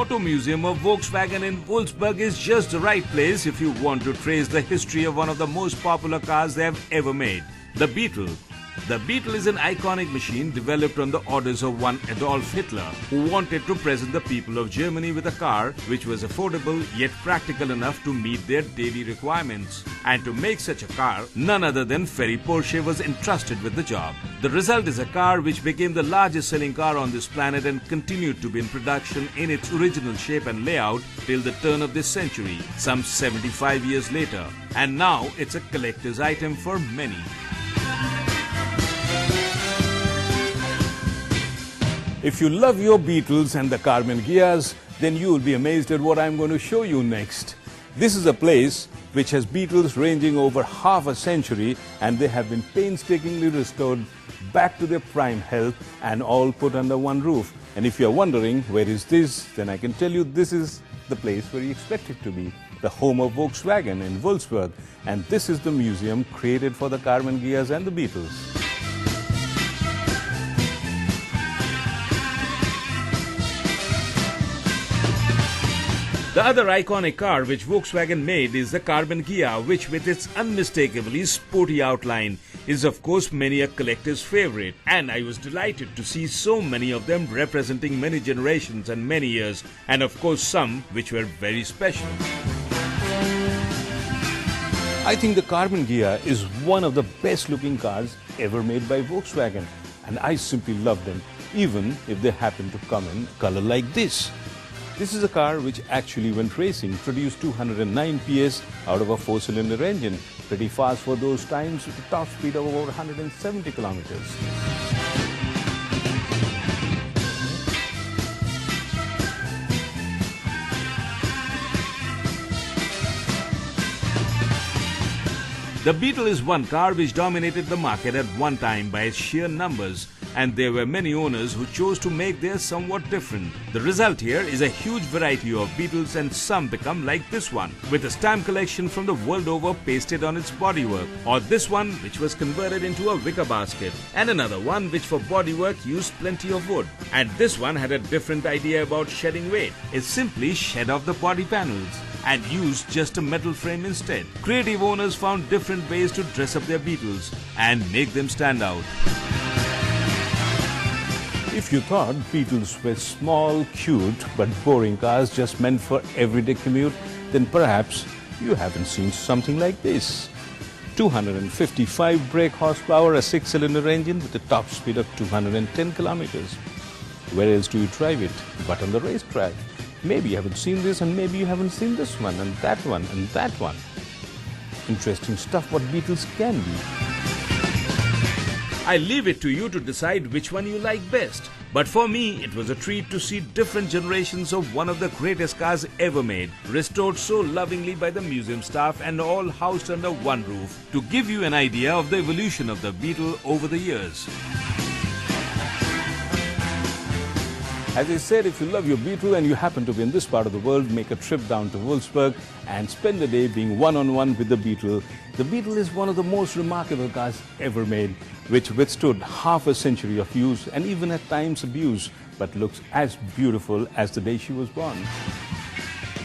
Auto Museum of Volkswagen in Wolfsburg is just the right place if you want to trace the history of one of the most popular cars they have ever made, the Beetle. The Beetle is an iconic machine developed on the orders of one Adolf Hitler, who wanted to present the people of Germany with a car which was affordable yet practical enough to meet their daily requirements. And to make such a car, none other than Ferry Porsche was entrusted with the job. The result is a car which became the largest selling car on this planet and continued to be in production in its original shape and layout till the turn of this century, some 75 years later. And now it's a collector's item for many. If you love your Beetles and the carbon gears, then you will be amazed at what I'm going to show you next. This is a place which has Beetles ranging over half a century, and they have been painstakingly restored back to their prime health and all put under one roof. And if you're wondering where is this, then I can tell you this is the place where you expect it to be, the home of Volkswagen in Wolfsburg. And this is the museum created for the carbon gears and the Beetles. The other iconic car which Volkswagen made is the Carbon Ghia, which with its unmistakably sporty outline is of course many a collector's favorite, and I was delighted to see so many of them representing many generations and many years, and of course some which were very special. I think the Carbon Ghia is one of the best looking cars ever made by Volkswagen, and I simply love them, even if they happen to come in color like this. This is a car which actually went racing, produced 209 PS out of a 4-cylinder engine, pretty fast for those times with a top speed of over 170 kilometers. The Beetle is one car which dominated the market at one time by its sheer numbers, and there were many owners who chose to make theirs somewhat different. The result here is a huge variety of Beetles, and some become like this one, with a stamp collection from the world over pasted on its bodywork, or this one which was converted into a wicker basket, and another one which for bodywork used plenty of wood. And this one had a different idea about shedding weight. It simply shed off the body panels and used just a metal frame instead. Creative owners found different ways to dress up their Beetles and make them stand out. If you thought Beetles were small, cute, but boring cars just meant for everyday commute, then perhaps you haven't seen something like this. 255 brake horsepower, a 6-cylinder engine with a top speed of 210 kilometers. Where else do you drive it but on the racetrack? Maybe you haven't seen this, and maybe you haven't seen this one, and that one, and that one. Interesting stuff what Beetles can be. I leave it to you to decide which one you like best. But for me, it was a treat to see different generations of one of the greatest cars ever made, restored so lovingly by the museum staff and all housed under one roof, to give you an idea of the evolution of the Beetle over the years. As I said, if you love your Beetle and you happen to be in this part of the world, make a trip down to Wolfsburg and spend the day being one-on-one with the Beetle. The Beetle is one of the most remarkable cars ever made, which withstood half a century of use and even at times abuse, but looks as beautiful as the day she was born.